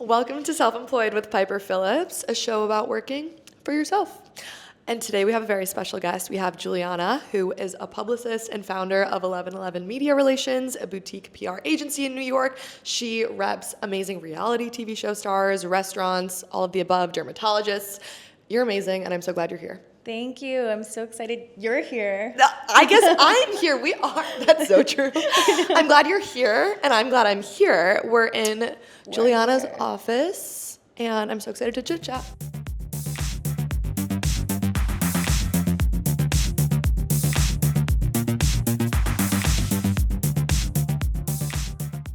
Welcome to Self-Employed with Piper Phillips, a show about working for yourself. And today we have a very special guest. We have Juliana, who is a publicist and founder of 1111 Media Relations, a boutique PR agency in New York. She reps amazing reality TV show stars, restaurants, all of the above, dermatologists. You're amazing, and I'm so glad you're here. Thank you. I'm so excited you're here. I guess I'm here. We are. That's so true. I'm glad you're here, and I'm glad I'm here. We're in Juliana's office, and I'm so excited to chit-chat.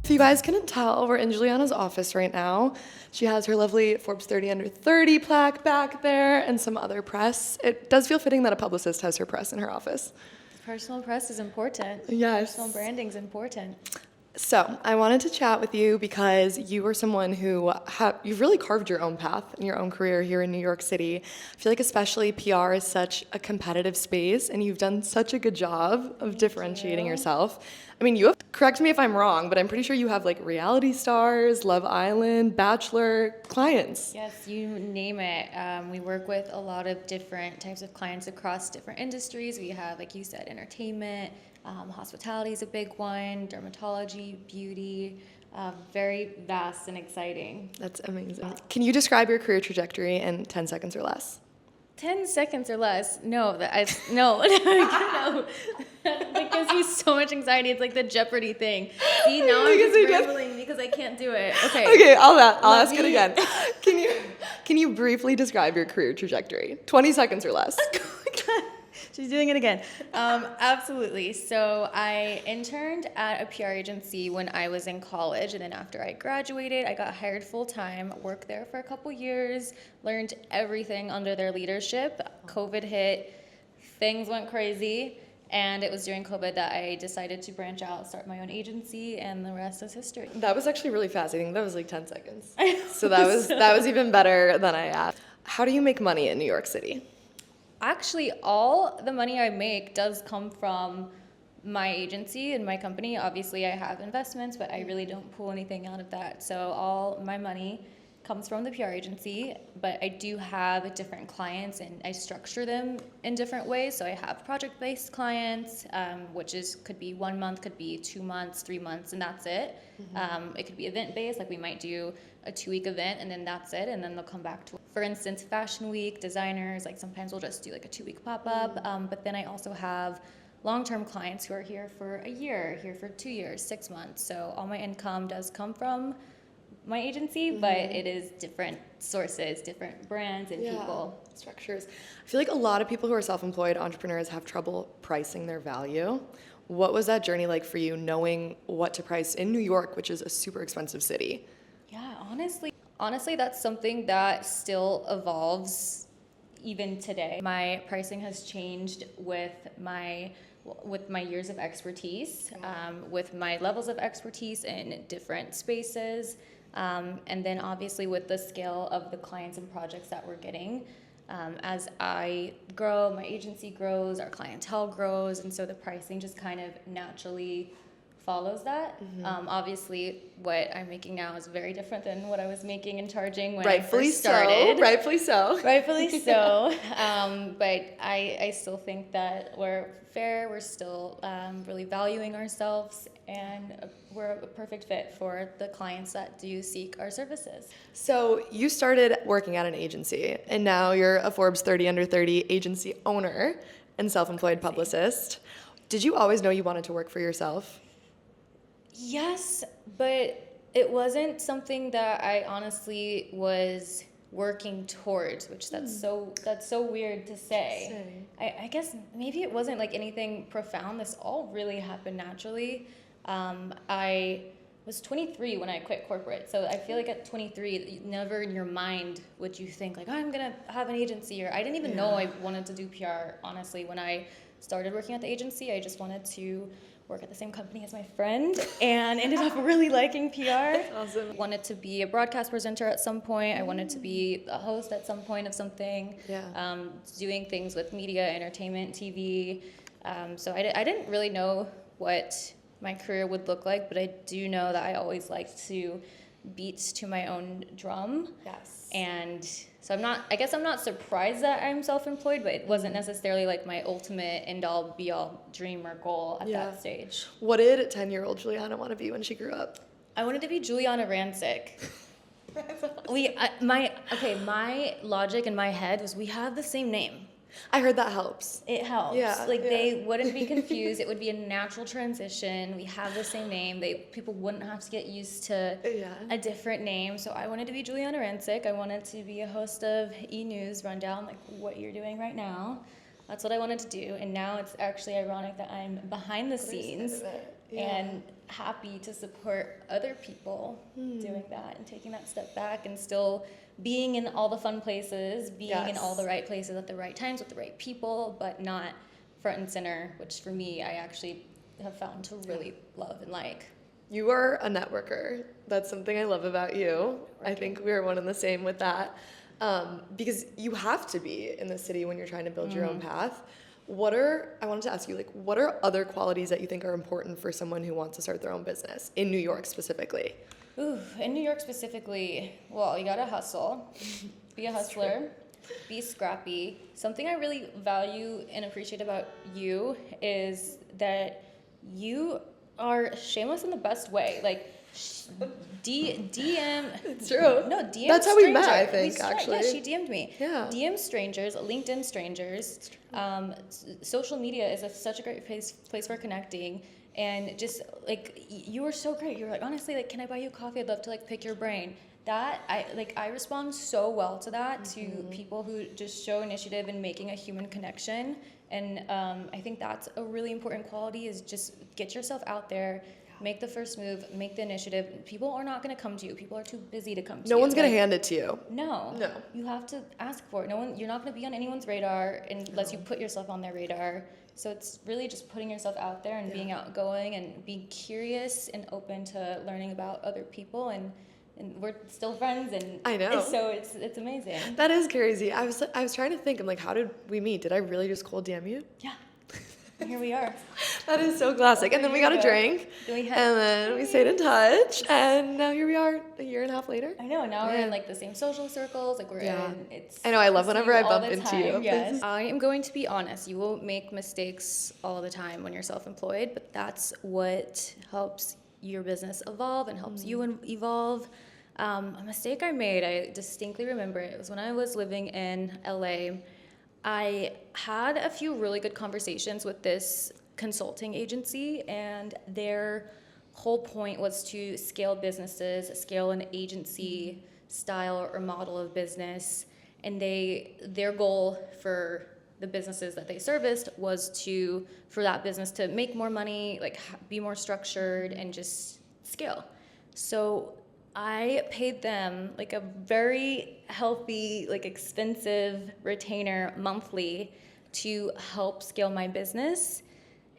If you guys couldn't tell, we're in Juliana's office right now. She has her lovely Forbes30u30 plaque back there and some other press. It does feel fitting that a publicist has her press in her office. Personal press is important. Yes. Personal branding is important. So I wanted to chat with you because you are someone who you've really carved your own path in your own career here in New York City. I feel like especially PR is such a competitive space, and you've done such a good job of differentiating yourself. I mean, you have, correct me if I'm wrong, but I'm pretty sure you have like reality stars, Love Island, Bachelor clients. Yes, you name it. We work with a lot of different types of clients across different industries. We have, like you said, entertainment, hospitality is a big one, dermatology, beauty, very vast and exciting. That's amazing. Can you describe your career trajectory in 10 seconds or less? 10 seconds or less? No, no. That gives me so much anxiety. It's like the Jeopardy thing. See, now I'm just rambling because I can't do it. Okay, I'll ask it again. Can you briefly describe your career trajectory? 20 seconds or less. She's doing it again. Absolutely. So I interned at a PR agency when I was in college, and then after I graduated, I got hired full-time, worked there for a couple years, learned everything under their leadership. COVID hit, things went crazy, and it was during COVID that I decided to branch out, start my own agency, and the rest is history. That was actually really fascinating. That was like 10 seconds. So that was even better than I asked. How do you make money in New York City? Actually, all the money I make does come from my agency and my company. Obviously, I have investments, but I really don't pull anything out of that. So all my money comes from the PR agency, but I do have different clients, and I structure them in different ways. So I have project-based clients, which could be 1 month, could be 2 months, 3 months, and that's it. Mm-hmm. It could be event-based, like we might do a 2-week event, and then that's it, and then they'll come back to, for instance, Fashion Week, designers, like sometimes we'll just do like a 2-week pop-up, but then I also have long-term clients who are here for a year, here for 2 years, 6 months. So all my income does come from my agency, but it is different sources, different brands and people. Structures. I feel like a lot of people who are self-employed entrepreneurs have trouble pricing their value. What was that journey like for you, knowing what to price in New York, which is a super expensive city? Yeah, honestly, that's something that still evolves even today. My pricing has changed with my years of expertise, with my levels of expertise in different spaces, and then obviously with the scale of the clients and projects that we're getting. As I grow, my agency grows, our clientele grows, and so the pricing just kind of naturally follows that. Obviously, what I'm making now is very different than what I was making and charging when I first started. Rightfully so. But I still think that we're fair. We're still really valuing ourselves, and we're a perfect fit for the clients that do seek our services. So you started working at an agency, and now you're a Forbes30u30 agency owner and self-employed publicist. Did you always know you wanted to work for yourself? Yes, but it wasn't something that I honestly was working towards, which that's so weird to say. I guess maybe it wasn't like anything profound. This all really happened naturally. I was 23 when I quit corporate, so I feel like at 23, never in your mind would you think like, oh, I'm gonna have an agency, or I didn't even know I wanted to do PR. Honestly, when I started working at the agency, I just wanted to work at the same company as my friend, and ended up really liking PR. That's awesome. Wanted to be a broadcast presenter at some point. I wanted to be a host at some point of something. Doing things with media, entertainment, TV. So I didn't really know what my career would look like, but I do know that I always liked to beats to my own drum. Yes. And so I guess I'm not surprised that I'm self-employed, but it wasn't necessarily like my ultimate end-all be-all dream or goal at that stage. What did 10-year-old Juliana want to be when she grew up? I wanted to be Juliana Rancic. My logic in my head was we have the same name. I heard that helps. It helps. Yeah, They wouldn't be confused. It would be a natural transition. We have the same name. People wouldn't have to get used to a different name. So I wanted to be Juliana Rancic. I wanted to be a host of E! News Rundown, like what you're doing right now. That's what I wanted to do. And now it's actually ironic that I'm behind the scenes and happy to support other people doing that and taking that step back and still being in all the fun places, being in all the right places at the right times with the right people, but not front and center, which for me, I actually have found to really love and like. You are a networker. That's something I love about you. I think we're one and the same with that. Because you have to be in the city when you're trying to build your own path. I wanted to ask you, like, what are other qualities that you think are important for someone who wants to start their own business in New York specifically? Ooh, in New York specifically, well, you gotta hustle, be a hustler, be scrappy. Something I really value and appreciate about you is that you are shameless in the best way. Like, DM. It's true. No, DM. That's how we met, I think, actually. Yeah, she DM'd me. Yeah. DM strangers, LinkedIn strangers. Social media is such a great place for connecting. And just like you were so great. You were like, honestly, like, can I buy you coffee? I'd love to like pick your brain. That I respond so well to that, to people who just show initiative in making a human connection. And I think that's a really important quality, is just get yourself out there, make the first move, make the initiative. People are not going to come to you. People are too busy to come to you. No one's going to hand it to you. No. You have to ask for it. You're not going to be on anyone's radar unless you put yourself on their radar. So it's really just putting yourself out there and being outgoing and being curious and open to learning about other people, and we're still friends, and I know. So it's amazing. That is crazy. I was trying to think. I'm like, how did we meet? Did I really just cold DM you? Yeah. And here we are. That is so classic. And then we got a drink, and then we stayed in touch, and now here we are a year and a half later. I know. Now we're in like the same social circles. Like we're in. I know. I love whenever I bump into you. Yes. I am going to be honest. You will make mistakes all the time when you're self-employed, but that's what helps your business evolve and helps you evolve. A mistake I made, I distinctly remember it was when I was living in LA. I had a few really good conversations with this consulting agency, and their whole point was to scale businesses, scale an agency style or model of business. And their goal for the businesses that they serviced was for that business to make more money, like be more structured and just scale. So I paid them like a very healthy, like expensive retainer monthly to help scale my business.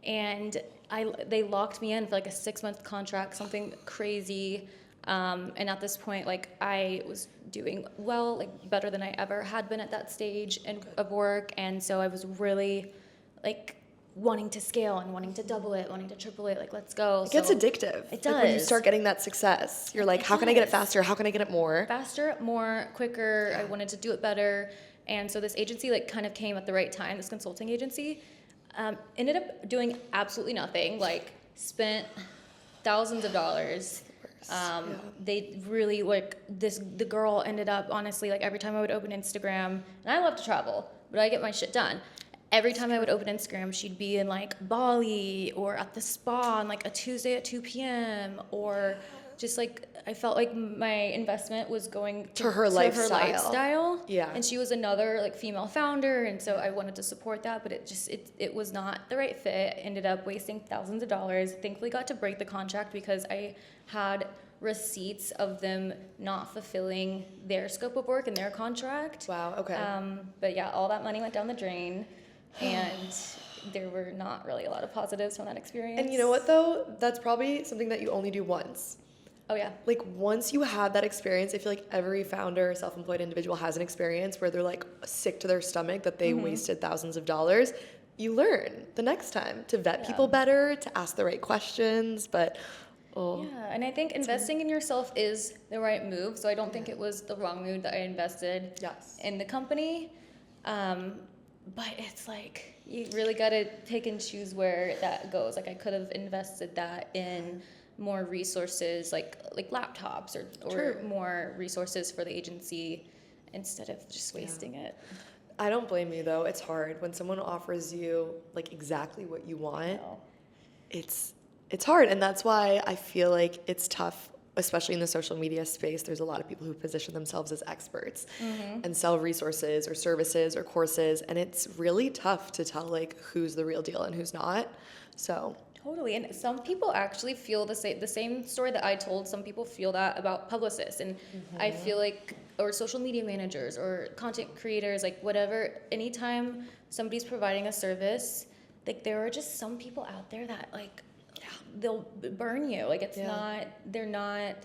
And they locked me in for like a 6-month contract, something crazy. And at this point, like I was doing well, like better than I ever had been at that stage of work. And so I was really like wanting to scale and wanting to double it, wanting to triple it, like let's go. It gets addictive. It does. Like when you start getting that success, you're like, how can I get it faster? How can I get it more? Faster, more, quicker. I wanted to do it better. And so this agency like kind of came at the right time, this consulting agency. Ended up doing absolutely nothing, like spent thousands of dollars. They really the girl ended up, honestly, like every time I would open Instagram, and I love to travel, but I get my shit done. Every time I would open Instagram, she'd be in like Bali or at the spa on like a Tuesday at 2 p.m. or just like I felt like my investment was going to her lifestyle. Yeah. And she was another like female founder, and so I wanted to support that, but it was not the right fit. Ended up wasting thousands of dollars. Thankfully got to break the contract because I had receipts of them not fulfilling their scope of work and their contract. Wow, okay. But yeah, all that money went down the drain, and there were not really a lot of positives from that experience. And you know what though? That's probably something that you only do once. Oh yeah. Like once you have that experience, I feel like every founder, self-employed individual has an experience where they're like sick to their stomach that they wasted thousands of dollars. You learn the next time to vet people better, to ask the right questions, but Oh, Yeah, and I think investing in yourself is the right move. So I don't think it was the wrong move that I invested yes. in the company. But it's like you really got to pick and choose where that goes. Like I could have invested that in more resources, like laptops or True. more resources for the agency instead of just wasting it. I don't blame you though. It's hard when someone offers you like exactly what you want. No. It's hard, and that's why I feel like it's tough, especially in the social media space. There's a lot of people who position themselves as experts and sell resources or services or courses, and it's really tough to tell like who's the real deal and who's not. So Totally, and some people actually feel the same story that I told. Some people feel that about publicists, and I feel like, or social media managers, or content creators, like whatever. Anytime somebody's providing a service, like there are just some people out there that like they'll burn you. Like they're not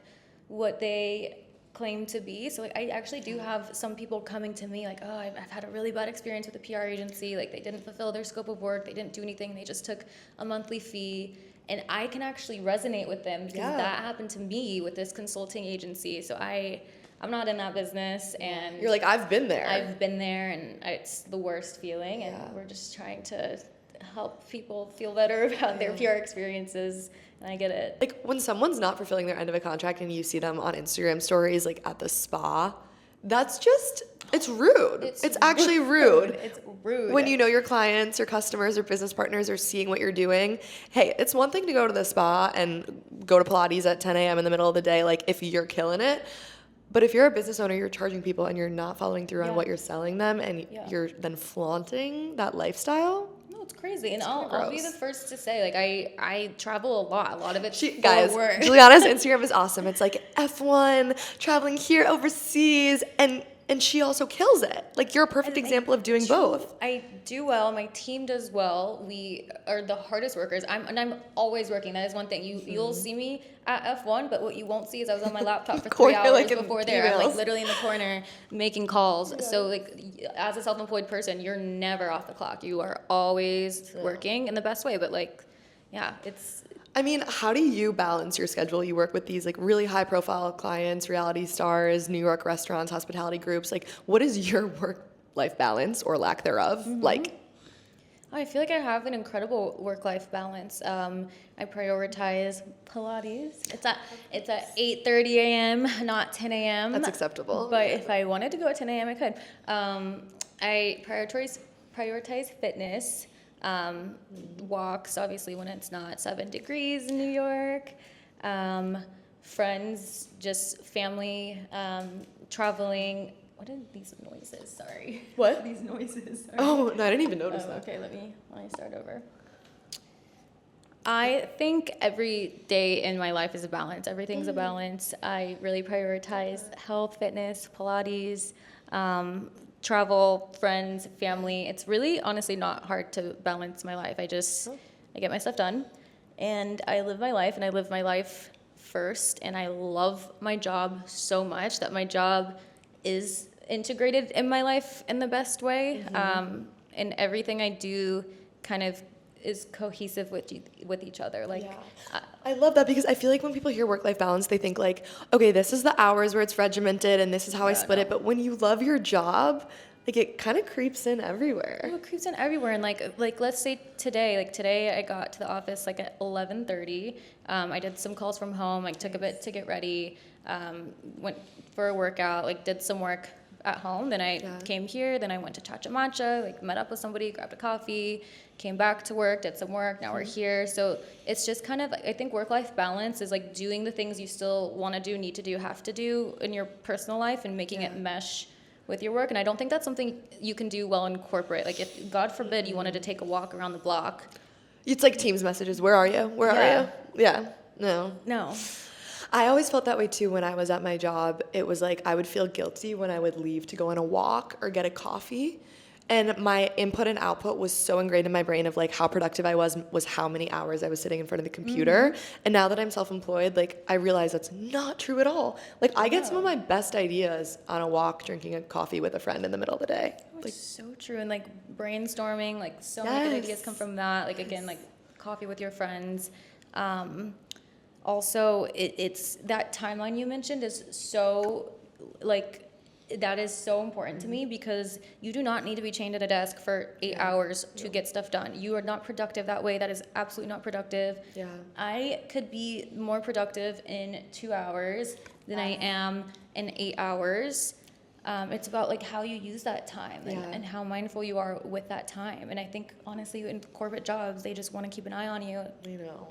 what they claim to be. So like I actually do have some people coming to me like, oh, I've had a really bad experience with a PR agency. Like they didn't fulfill their scope of work. They didn't do anything. They just took a monthly fee. And I can actually resonate with them because that happened to me with this consulting agency. So I'm not in that business, and you're like, I've been there. I've been there, and it's the worst feeling. And we're just trying to help people feel better about their PR experiences, and I get it. Like when someone's not fulfilling their end of a contract and you see them on Instagram stories like at the spa, that's just it's rude. It's actually rude. It's rude. When you know your clients or customers or business partners are seeing what you're doing. Hey, it's one thing to go to the spa and go to Pilates at 10 a.m. in the middle of the day, like if you're killing it. But if you're a business owner, you're charging people and you're not following through on what you're selling them, and you're then flaunting that lifestyle. No, it's crazy. And I'll be the first to say, like, I travel a lot of it's guys, for work. Juliana's Instagram is awesome. It's like F1, traveling here overseas, and she also kills it. Like, you're a perfect example of doing both. I do well. My team does well. We are the hardest workers. I'm always working. That is one thing. You'll see me at F1, but what you won't see is I was on my laptop for 3 hours like before there. I'm like literally in the corner making calls. So like as a self-employed person, you're never off the clock. You are always working in the best way. But like, it's. I mean, how do you balance your schedule? You work with these like really high profile clients, reality stars, New York restaurants, hospitality groups. Like, what is your work-life balance or lack thereof like? I feel like I have an incredible work-life balance. I prioritize Pilates. It's at 8:30 a.m., not 10 a.m. That's acceptable. But if I wanted to go at 10 a.m., I could. I prioritize fitness. Walks, obviously, when it's not 7 degrees in New York. Friends, just family, traveling. What are these noises? Sorry. What? These noises. Sorry. Oh, no, I didn't even notice that. Okay, let me start over. I think every day in my life is a balance. Everything's a balance. I really prioritize health, fitness, Pilates, travel, friends, family. It's really honestly not hard to balance my life. I get my stuff done, and I live my life, and I live my life first, and I love my job so much that my job is integrated in my life in the best way, and everything I do kind of is cohesive with each other. Like, I love that because I feel like when people hear work-life balance, they think like, okay, this is the hours where it's regimented and this is how I split it. But when you love your job, like it kind of creeps in everywhere. Oh, it creeps in everywhere. And like let's say today I got to the office like at 11:30. I did some calls from home. Like took a bit to get ready. Went for a workout. Like did some work at home. Then I came here. Then I went to Chacha Matcha. Like met up with somebody, grabbed a coffee, came back to work, did some work. Now we're here. So it's just kind of, I think work-life balance is like doing the things you still want to do, need to do, have to do in your personal life and making it mesh with your work. And I don't think that's something you can do well in corporate. Like if, God forbid, you wanted to take a walk around the block. It's like Teams messages. Where are you? Where are you? Yeah. No. I always felt that way too when I was at my job. It was like I would feel guilty when I would leave to go on a walk or get a coffee. And my input and output was so ingrained in my brain of like how productive I was how many hours I was sitting in front of the computer. And now that I'm self-employed, like I realize that's not true at all. Like I get some of my best ideas on a walk, drinking a coffee with a friend in the middle of the day. Like so true. And like brainstorming, like so many good ideas come from that. Like again, like coffee with your friends. also it's that timeline you mentioned is so like that is so important to me because you do not need to be chained at a desk for 8 hours to get stuff done. You are not productive that way. That is absolutely not productive. Yeah. I could be more productive in 2 hours than I am in 8 hours. It's about like how you use that time and how mindful you are with that time. And I think honestly in corporate jobs, they just want to keep an eye on you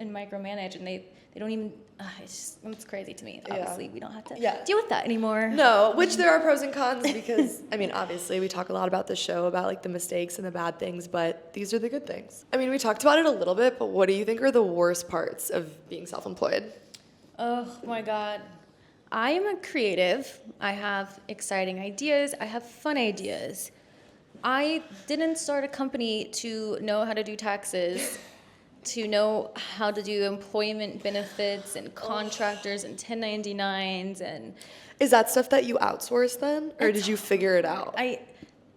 and micromanage, and they don't even, it's crazy to me. Obviously we don't have to deal with that anymore. No, which there are pros and cons because, I mean, obviously we talk a lot about the show about like the mistakes and the bad things, but these are the good things. I mean, we talked about it a little bit, but what do you think are the worst parts of being self-employed? Oh my God. I am a creative. I have exciting ideas. I have fun ideas. I didn't start a company to know how to do taxes, to know how to do employment benefits and contractors and 1099s and... Is that stuff that you outsource then, or did you figure it out? I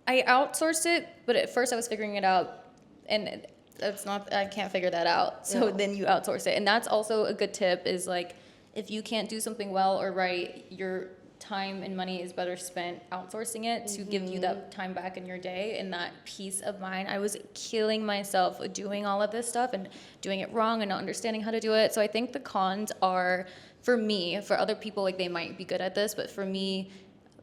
outsourced it, but at first I was figuring it out, and that's not, I can't figure that out. So then you outsource it. And that's also a good tip is like, if you can't do something well or right, your time and money is better spent outsourcing it to give you that time back in your day and that peace of mind. I was killing myself doing all of this stuff and doing it wrong and not understanding how to do it. So I think the cons are, for me, for other people, like they might be good at this, but for me,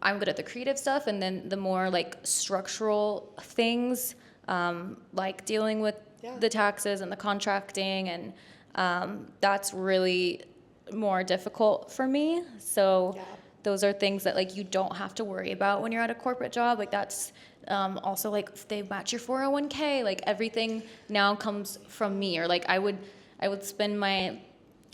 I'm good at the creative stuff, and then the more like structural things, like dealing with the taxes and the contracting, and that's really more difficult for me. So those are things that like you don't have to worry about when you're at a corporate job. Like that's also like if they match your 401k, like everything now comes from me. Or like I would spend my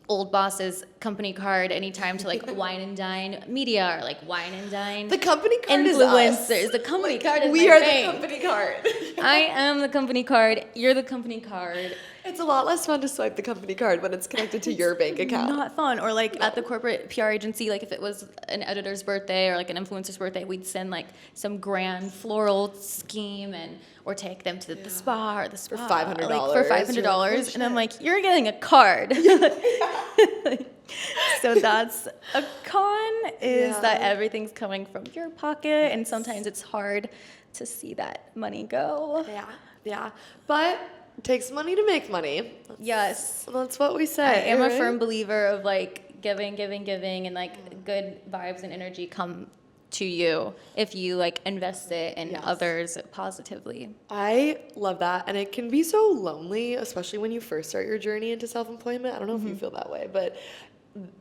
old boss's company card anytime to like wine and dine media or like wine and dine The company card influencers. is us. The company card is We my are bank. the company card. I am the company card. You're the company card. It's a lot less fun to swipe the company card when it's connected to your bank account. Not fun. Or like at the corporate PR agency, like if it was an editor's birthday or like an influencer's birthday, we'd send like some grand floral scheme or take them to the spa or the spa. For $500. Like for $500. You're like, oh, and I'm like, you're getting a card. So that's a con is that everything's coming from your pocket, and sometimes it's hard to see that money go. Yeah. But it takes money to make money. Yes. That's what we say. I am right? a firm believer of like giving, and like good vibes and energy come to you if you like invest it in others positively. I love that. And it can be so lonely, especially when you first start your journey into self-employment. I don't know if you feel that way, but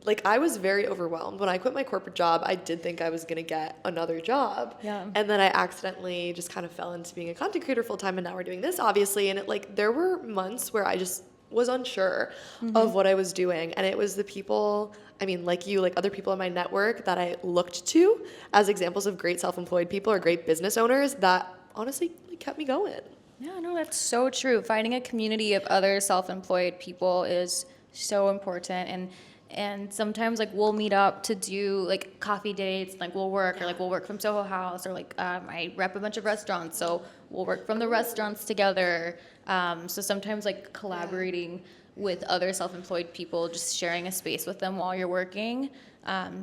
like I was very overwhelmed. When I quit my corporate job, I did think I was going to get another job. Yeah. And then I accidentally just kind of fell into being a content creator full time, and now we're doing this obviously. And it like there were months where I just was unsure of what I was doing. And it was the people, I mean, like you, like other people in my network that I looked to as examples of great self-employed people or great business owners that honestly like, kept me going. Yeah, no, that's so true. Finding a community of other self-employed people is so important. And sometimes like we'll meet up to do like coffee dates, like we'll work or like we'll work from Soho House, or like I rep a bunch of restaurants, so we'll work from the restaurants together. So sometimes like collaborating with other self-employed people, just sharing a space with them while you're working,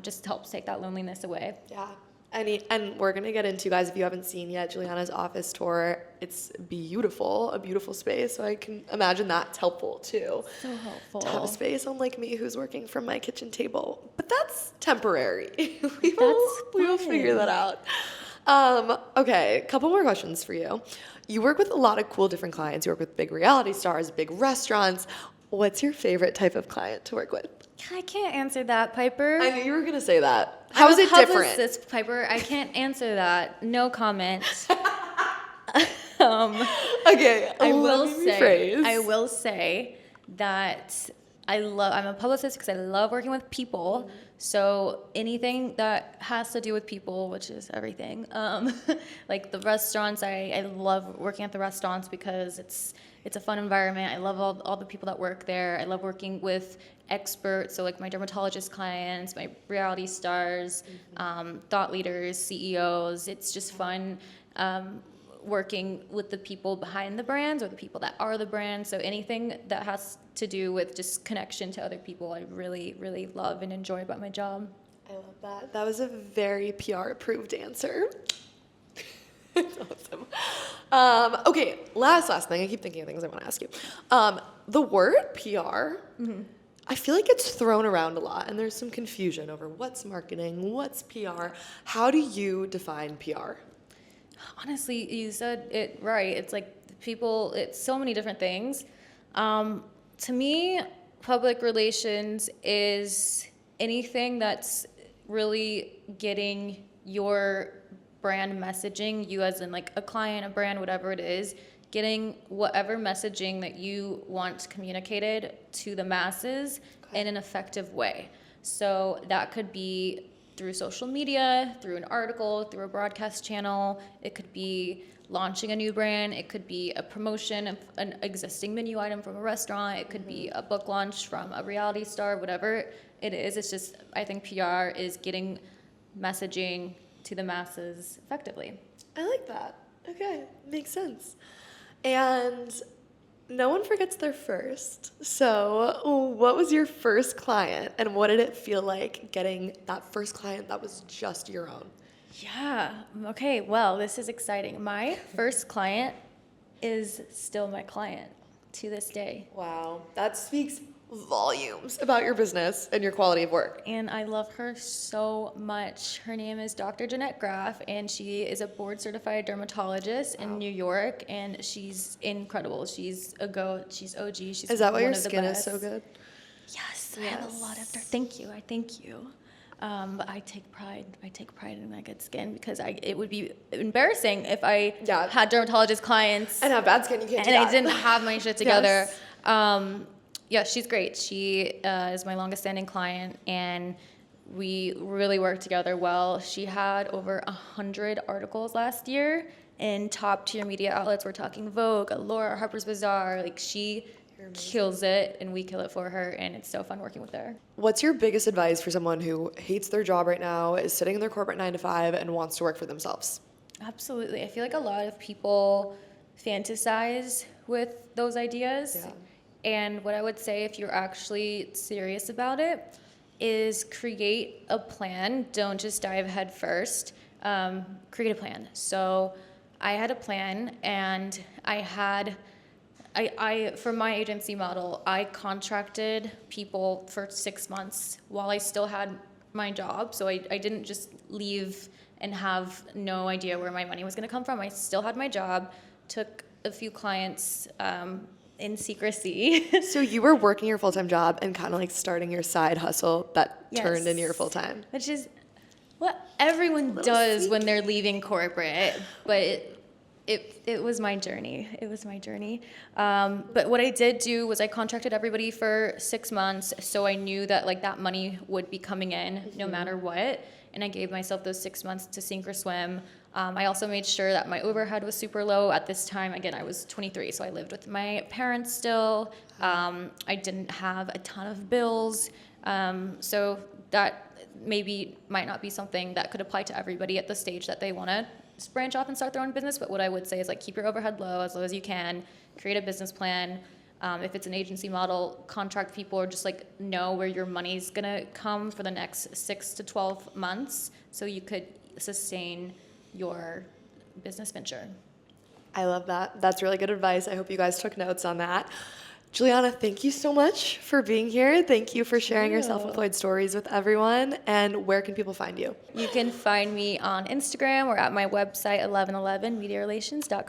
just helps take that loneliness away. Yeah. And we're going to get into, guys, if you haven't seen yet, Juliana's office tour. It's beautiful, a beautiful space. So I can imagine that's helpful too. So helpful. To have a space, unlike me who's working from my kitchen table. But that's temporary. we will figure that out. Okay, a couple more questions for you. You work with a lot of cool different clients. You work with big reality stars, big restaurants. What's your favorite type of client to work with? I can't answer that, Piper. I knew you were going to say that. How is it different? Publicist, Piper. I can't answer that. No comment. Okay, I will say that I'm a publicist because I love working with people. So anything that has to do with people, which is everything, like the restaurants, I love working at the restaurants because it's a fun environment. I love all the people that work there. I love working with experts, so like my dermatologist clients, my reality stars, thought leaders, CEOs. It's just fun working with the people behind the brands or the people that are the brands. So anything that has to do with just connection to other people, I really, really love and enjoy about my job. I love that. That was a very PR approved answer. That's awesome. Okay, last thing. I keep thinking of things I want to ask you. The word PR, I feel like it's thrown around a lot, and there's some confusion over what's marketing, what's PR. How do you define PR? Honestly, you said it right. It's like it's so many different things. To me, public relations is anything that's really getting your brand messaging, you as in like a client, a brand, whatever it is, getting whatever messaging that you want communicated to the masses in an effective way. So that could be through social media, through an article, through a broadcast channel. It could be launching a new brand. It could be a promotion of an existing menu item from a restaurant. It could be a book launch from a reality star, whatever it is. It's just, I think PR is getting messaging to the masses effectively. I like that. Okay, makes sense. And no one forgets their first. So, what was your first client, and what did it feel like getting that first client that was just your own? Yeah. Okay. Well, this is exciting. My first client is still my client to this day. Wow, that speaks volumes about your business and your quality of work. And I love her so much. Her name is Dr. Jeanette Graff, and she is a board-certified dermatologist in New York, and she's incredible. She's a goat. She's OG. She's Is that why your one of the skin is best. so good? Yes, I have a lot of. Thank you. I thank you. But I take pride. I take pride in my good skin because it would be embarrassing if I had dermatologist clients and have bad skin. You can't do and that. I didn't have my shit together. Yes. Yeah, she's great. She is my longest standing client, and we really work together well. She had over 100 articles last year in top tier media outlets. We're talking Vogue, Allure, Harper's Bazaar. Like, she kills it, and we kill it for her, and it's so fun working with her. What's your biggest advice for someone who hates their job right now, is sitting in their corporate 9-to-5, and wants to work for themselves? Absolutely. I feel like a lot of people fantasize with those ideas. Yeah. And what I would say, if you're actually serious about it, is create a plan. Don't just dive head first. Create a plan. So I had a plan, and for my agency model, I contracted people for 6 months while I still had my job. So I didn't just leave and have no idea where my money was going to come from. I still had my job, took a few clients in secrecy. So you were working your full-time job and kind of like starting your side hustle that turned into your full-time. Which is what everyone does when they're leaving corporate. But it was my journey. It was my journey. But what I did do was I contracted everybody for 6 months, so I knew that like that money would be coming in no matter what. And I gave myself those 6 months to sink or swim. I also made sure that my overhead was super low. At this time, again, I was 23, so I lived with my parents still. I didn't have a ton of bills. So that maybe might not be something that could apply to everybody at the stage that they want to branch off and start their own business. But what I would say is like keep your overhead low as you can. Create a business plan. If it's an agency model, contract people, or just like know where your money's gonna come for the next 6 to 12 months, so you could sustain your business venture. I love that. That's really good advice. I hope you guys took notes on that. Juliana, thank you so much for being here. Thank you for sharing your self-employed stories with everyone. And where can people find you? You can find me on Instagram or at my website, 1111mediarelations.com.